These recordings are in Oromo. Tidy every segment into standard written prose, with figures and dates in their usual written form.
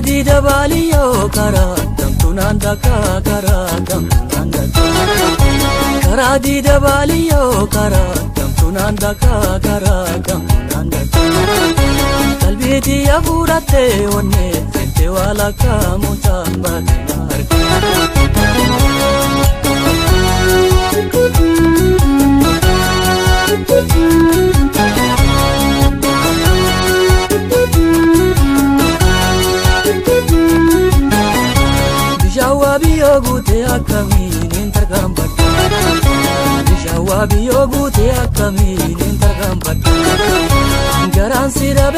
dida baaliyo karaa kamtuunaan dhagaa karaa kamtuunaan dhagaa karaa dida baaliyo karaa kamtuunaan dhagaa karaa kamtuunaan dhagaa qalbiitii afuudhattee onnee seentee waa lakkaa mucaan baatee Bishawabiyo gute akamiin intergambadda Bishawabiyo gute akamiin intergambadda Garaan sida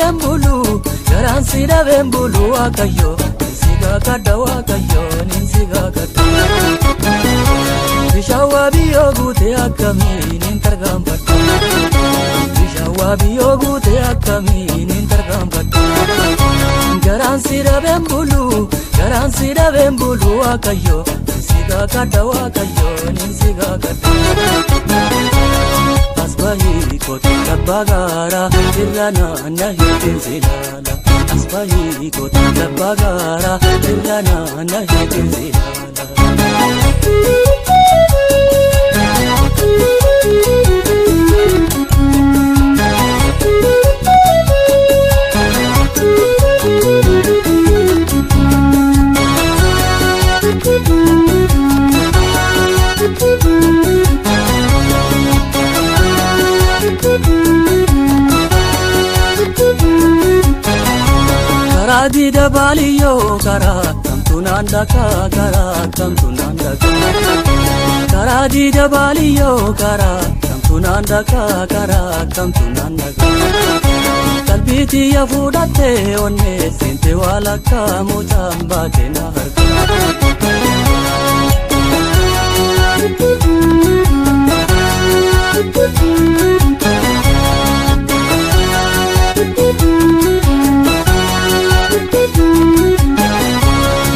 bembulu akayo Ninsiga kadda wakayo ninsiga kadda Bishawabiyo gute akamiin intergambadda Bishawabiyo gute akamiin intergambadda Garaan sida bembulu akayo Ninsiga kadda wakayo ninsiga kadda Asbahi koti tabbagara irrana nahitin zilala Asbahi koti tabbagara irrana nahitin zilala Karaa dida baaliyo karaa kamtuunaan dhagaa karaa kamtuunaan dhagaa karaa dida baaliyo karaa kamtuunaan dhagaa karaa kamtuunaan dhagaa qalbiitii afuudhattee onnee seentee waa lakkaa mucaan baatee na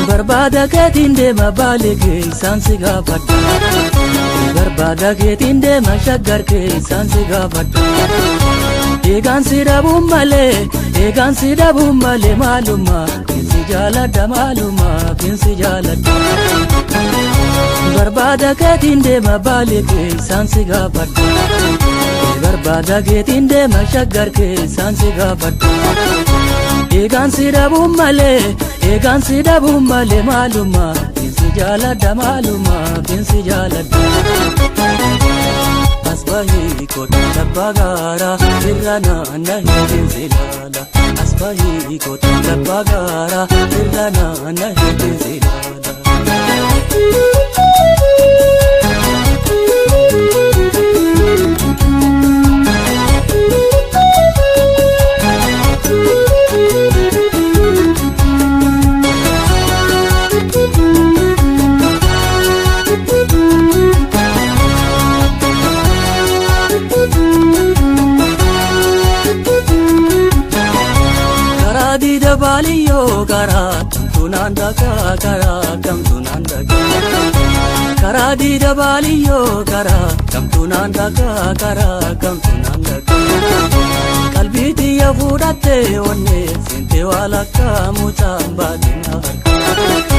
Barbada keetiin deema baale keessaan si gaafadha Barbada keetiin deema shaggar keessaan si gaafadha Eegaan si dhabuun malee maalummaa Kinsi jaaladha maalummaa kinsi jaaladha Barbada keetiin deema baale keessaan si gaafadha Barbada keetiin deema shaggar keessaan si gaafadha Eegaan si dhabuun malee maalummaa Kinsi jaaladha maalummaa kinsi jaaladha Asbahi koti tabbagara irrana nahitin zilala Asbahi koti tabbagara irrana nahitin zilala Dida baaliyo karaa kamtuunaan dhagaa karaa kamtuunaan dhagaa karaa dida baaliyo karaa kamtuunaan dhagaa karaa kamtuunaan dhagaa qalbiitii afuudhattee onnee seentee waa lakkaa mucaan baatee na harkaa